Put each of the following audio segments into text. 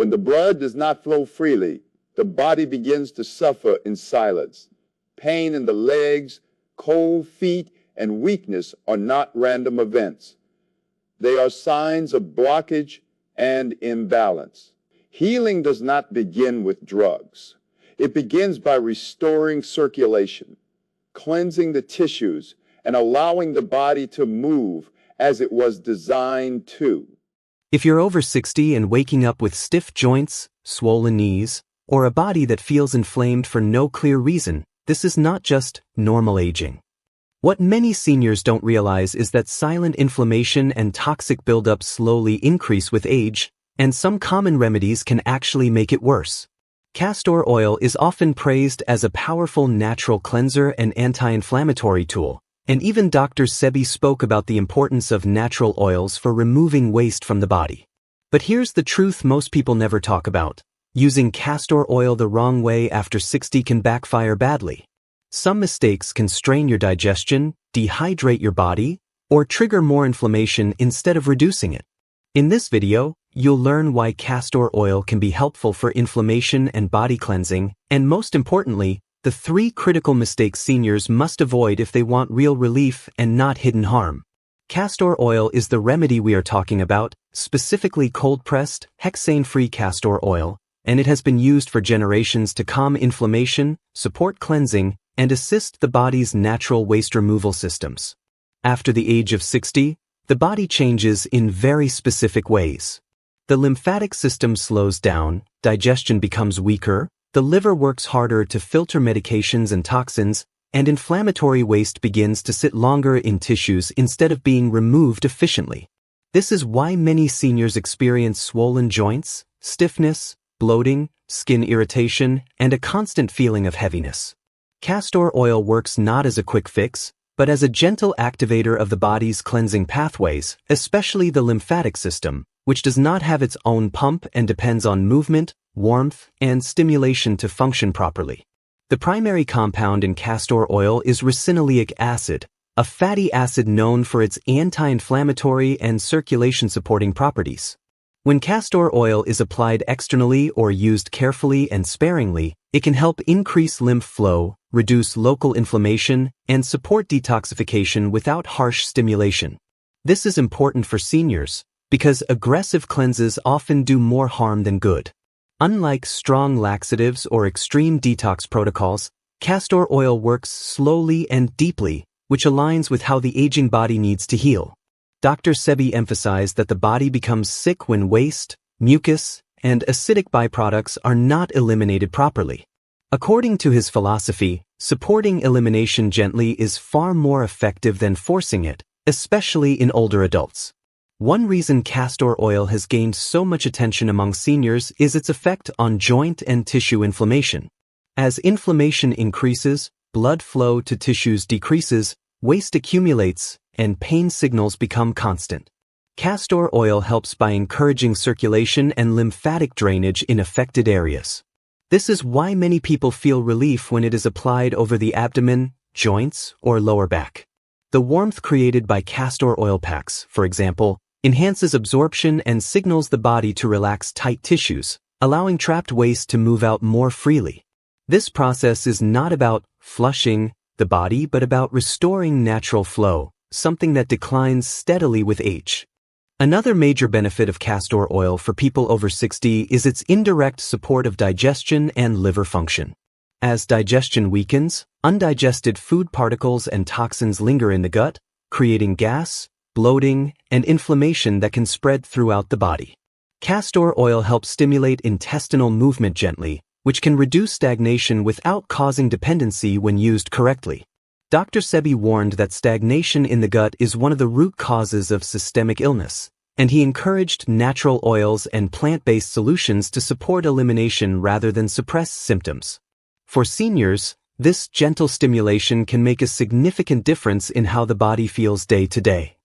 When the blood does not flow freely, the body begins to suffer in silence. Pain in the legs, cold feet, and weakness are not random events. They are signs of blockage and imbalance. Healing does not begin with drugs. It begins by restoring circulation, cleansing the tissues, and allowing the body to move as it was designed to. If you're over 60 and waking up with stiff joints, swollen knees, or a body that feels inflamed for no clear reason, this is not just normal aging. What many seniors don't realize is that silent inflammation and toxic buildup slowly increase with age, and some common remedies can actually make it worse. Castor oil is often praised as a powerful natural cleanser and anti-inflammatory tool, and even Dr. Sebi spoke about the importance of natural oils for removing waste from the body. But here's the truth most people never talk about. Using castor oil the wrong way after 60 can backfire badly. Some mistakes can strain your digestion, dehydrate your body, or trigger more inflammation instead of reducing it. In this video, you'll learn why castor oil can be helpful for inflammation and body cleansing, and most importantly, the 3 critical mistakes seniors must avoid if they want real relief and not hidden harm. Castor oil is the remedy we are talking about, specifically cold-pressed, hexane-free castor oil, and it has been used for generations to calm inflammation, support cleansing, and assist the body's natural waste removal systems. After the age of 60, the body changes in very specific ways. The lymphatic system slows down, digestion becomes weaker, the liver works harder to filter medications and toxins, and inflammatory waste begins to sit longer in tissues instead of being removed efficiently. This is why many seniors experience swollen joints, stiffness, bloating, skin irritation, and a constant feeling of heaviness. Castor oil works not as a quick fix, but as a gentle activator of the body's cleansing pathways, especially the lymphatic system, which does not have its own pump and depends on movement, warmth, and stimulation to function properly. The primary compound in castor oil is ricinoleic acid, a fatty acid known for its anti-inflammatory and circulation-supporting properties. When castor oil is applied externally or used carefully and sparingly, it can help increase lymph flow, reduce local inflammation, and support detoxification without harsh stimulation. This is important for seniors, because aggressive cleanses often do more harm than good. Unlike strong laxatives or extreme detox protocols, castor oil works slowly and deeply, which aligns with how the aging body needs to heal. Dr. Sebi emphasized that the body becomes sick when waste, mucus, and acidic byproducts are not eliminated properly. According to his philosophy, supporting elimination gently is far more effective than forcing it, especially in older adults. One reason castor oil has gained so much attention among seniors is its effect on joint and tissue inflammation. As inflammation increases, blood flow to tissues decreases, waste accumulates, and pain signals become constant. Castor oil helps by encouraging circulation and lymphatic drainage in affected areas. This is why many people feel relief when it is applied over the abdomen, joints, or lower back. The warmth created by castor oil packs, for example, enhances absorption and signals the body to relax tight tissues, allowing trapped waste to move out more freely. This process is not about flushing the body but about restoring natural flow, something that declines steadily with age. Another major benefit of castor oil for people over 60 is its indirect support of digestion and liver function. As digestion weakens, undigested food particles and toxins linger in the gut, creating gas, bloating, and inflammation that can spread throughout the body. Castor oil helps stimulate intestinal movement gently, which can reduce stagnation without causing dependency when used correctly. Dr. Sebi warned that stagnation in the gut is one of the root causes of systemic illness, and he encouraged natural oils and plant-based solutions to support elimination rather than suppress symptoms. For seniors, this gentle stimulation can make a significant difference in how the body feels day to day.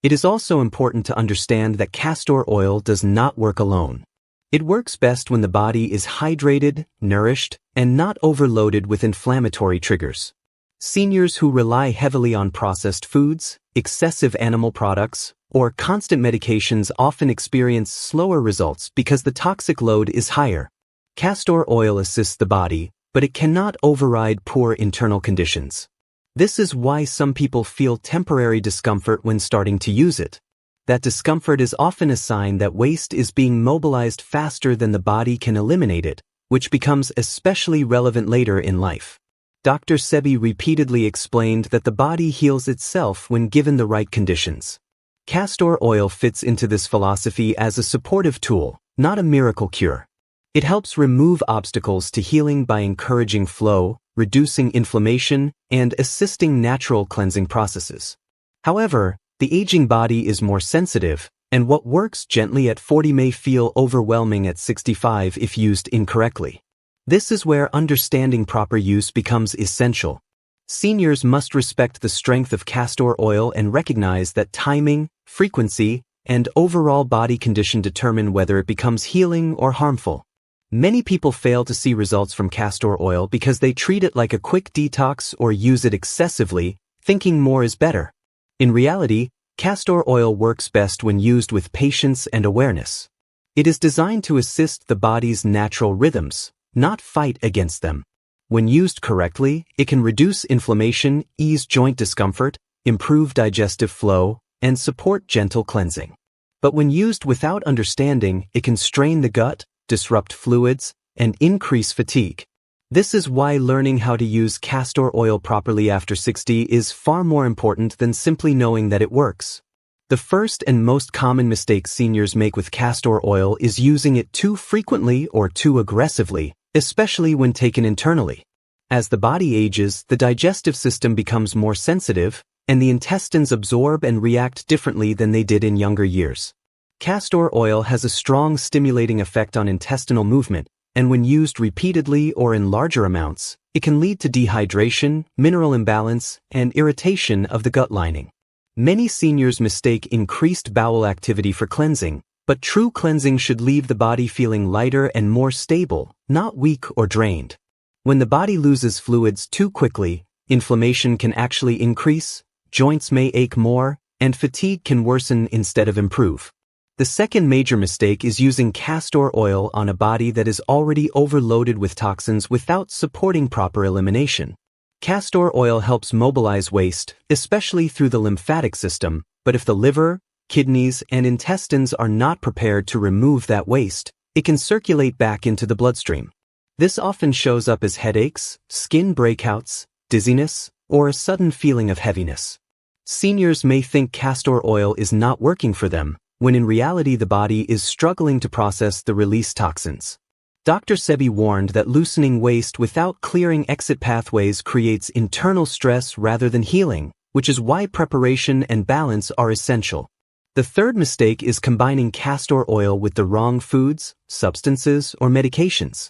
It is also important to understand that castor oil does not work alone. It works best when the body is hydrated, nourished, and not overloaded with inflammatory triggers. Seniors who rely heavily on processed foods, excessive animal products, or constant medications often experience slower results because the toxic load is higher. Castor oil assists the body, but it cannot override poor internal conditions. This is why some people feel temporary discomfort when starting to use it. That discomfort is often a sign that waste is being mobilized faster than the body can eliminate it, which becomes especially relevant later in life. Dr. Sebi repeatedly explained that the body heals itself when given the right conditions. Castor oil fits into this philosophy as a supportive tool, not a miracle cure. It helps remove obstacles to healing by encouraging flow, reducing inflammation, and assisting natural cleansing processes. However, the aging body is more sensitive, and what works gently at 40 may feel overwhelming at 65 if used incorrectly. This is where understanding proper use becomes essential. Seniors must respect the strength of castor oil and recognize that timing, frequency, and overall body condition determine whether it becomes healing or harmful. Many people fail to see results from castor oil because they treat it like a quick detox or use it excessively, thinking more is better. In reality, castor oil works best when used with patience and awareness. It is designed to assist the body's natural rhythms, not fight against them. When used correctly, it can reduce inflammation, ease joint discomfort, improve digestive flow, and support gentle cleansing. But when used without understanding, it can strain the gut, disrupt fluids, and increase fatigue. This is why learning how to use castor oil properly after 60 is far more important than simply knowing that it works. The first and most common mistake seniors make with castor oil is using it too frequently or too aggressively, especially when taken internally. As the body ages, the digestive system becomes more sensitive, and the intestines absorb and react differently than they did in younger years. Castor oil has a strong stimulating effect on intestinal movement, and when used repeatedly or in larger amounts, it can lead to dehydration, mineral imbalance, and irritation of the gut lining. Many seniors mistake increased bowel activity for cleansing, but true cleansing should leave the body feeling lighter and more stable, not weak or drained. When the body loses fluids too quickly, inflammation can actually increase, joints may ache more, and fatigue can worsen instead of improve. The second major mistake is using castor oil on a body that is already overloaded with toxins without supporting proper elimination. Castor oil helps mobilize waste, especially through the lymphatic system, but if the liver, kidneys, and intestines are not prepared to remove that waste, it can circulate back into the bloodstream. This often shows up as headaches, skin breakouts, dizziness, or a sudden feeling of heaviness. Seniors may think castor oil is not working for them, when in reality the body is struggling to process the released toxins. Dr. Sebi warned that loosening waste without clearing exit pathways creates internal stress rather than healing, which is why preparation and balance are essential. The third mistake is combining castor oil with the wrong foods, substances, or medications.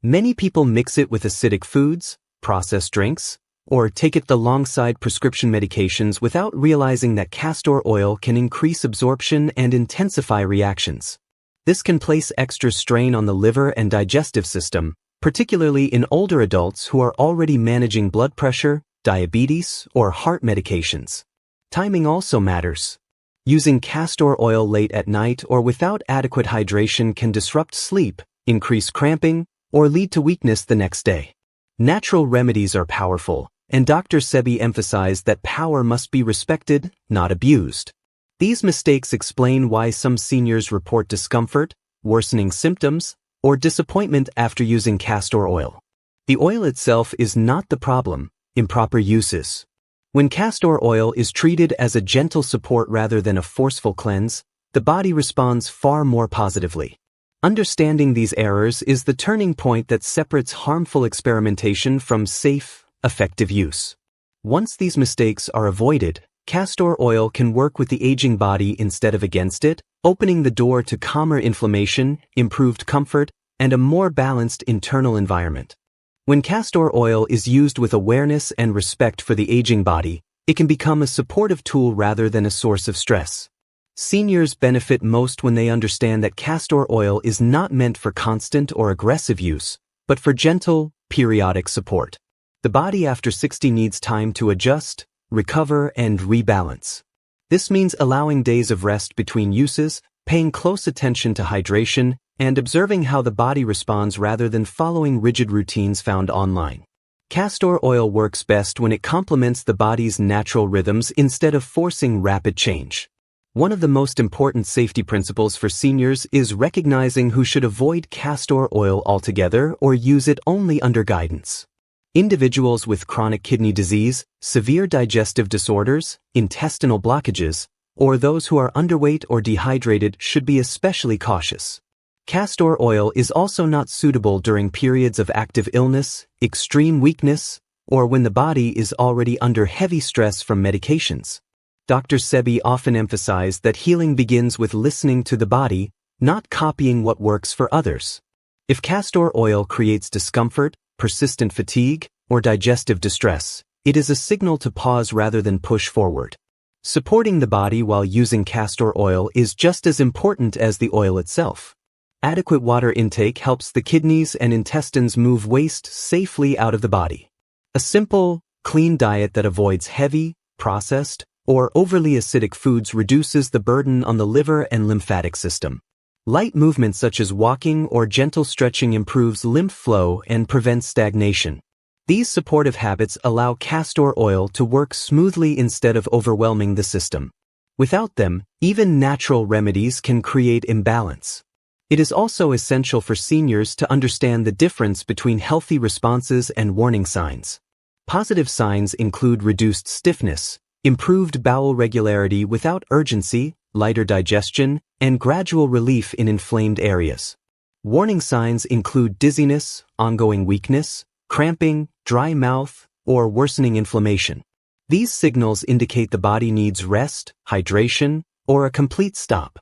Many people mix it with acidic foods, processed drinks, or take it alongside prescription medications without realizing that castor oil can increase absorption and intensify reactions. This can place extra strain on the liver and digestive system, particularly in older adults who are already managing blood pressure, diabetes, or heart medications. Timing also matters. Using castor oil late at night or without adequate hydration can disrupt sleep, increase cramping, or lead to weakness the next day. Natural remedies are powerful, and Dr. Sebi emphasized that power must be respected, not abused. These mistakes explain why some seniors report discomfort, worsening symptoms, or disappointment after using castor oil. The oil itself is not the problem, improper uses. When castor oil is treated as a gentle support rather than a forceful cleanse, the body responds far more positively. Understanding these errors is the turning point that separates harmful experimentation from safe, effective use. Once these mistakes are avoided, castor oil can work with the aging body instead of against it, opening the door to calmer inflammation, improved comfort, and a more balanced internal environment. When castor oil is used with awareness and respect for the aging body, it can become a supportive tool rather than a source of stress. Seniors benefit most when they understand that castor oil is not meant for constant or aggressive use, but for gentle, periodic support. The body after 60 needs time to adjust, recover, and rebalance. This means allowing days of rest between uses, paying close attention to hydration, and observing how the body responds rather than following rigid routines found online. Castor oil works best when it complements the body's natural rhythms instead of forcing rapid change. One of the most important safety principles for seniors is recognizing who should avoid castor oil altogether or use it only under guidance. Individuals with chronic kidney disease, severe digestive disorders, intestinal blockages, or those who are underweight or dehydrated should be especially cautious. Castor oil is also not suitable during periods of active illness, extreme weakness, or when the body is already under heavy stress from medications. Dr. Sebi often emphasized that healing begins with listening to the body, not copying what works for others. If castor oil creates discomfort, persistent fatigue, or digestive distress, it is a signal to pause rather than push forward. Supporting the body while using castor oil is just as important as the oil itself. Adequate water intake helps the kidneys and intestines move waste safely out of the body. A simple, clean diet that avoids heavy, processed, or overly acidic foods reduces the burden on the liver and lymphatic system. Light movement such as walking or gentle stretching improves lymph flow and prevents stagnation. These supportive habits allow castor oil to work smoothly instead of overwhelming the system. Without them, even natural remedies can create imbalance. It is also essential for seniors to understand the difference between healthy responses and warning signs. Positive signs include reduced stiffness, improved bowel regularity without urgency, lighter digestion, and gradual relief in inflamed areas. Warning signs include dizziness, ongoing weakness, cramping, dry mouth, or worsening inflammation. These signals indicate the body needs rest, hydration, or a complete stop.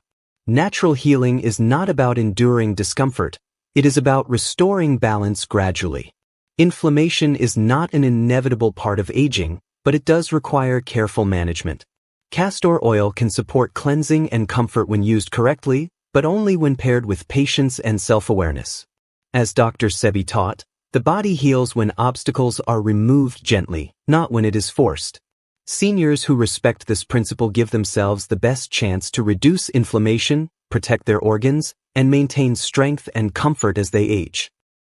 Natural healing is not about enduring discomfort, it is about restoring balance gradually. Inflammation is not an inevitable part of aging, but it does require careful management. Castor oil can support cleansing and comfort when used correctly, but only when paired with patience and self-awareness. As Dr. Sebi taught, the body heals when obstacles are removed gently, not when it is forced. Seniors who respect this principle give themselves the best chance to reduce inflammation, protect their organs, and maintain strength and comfort as they age.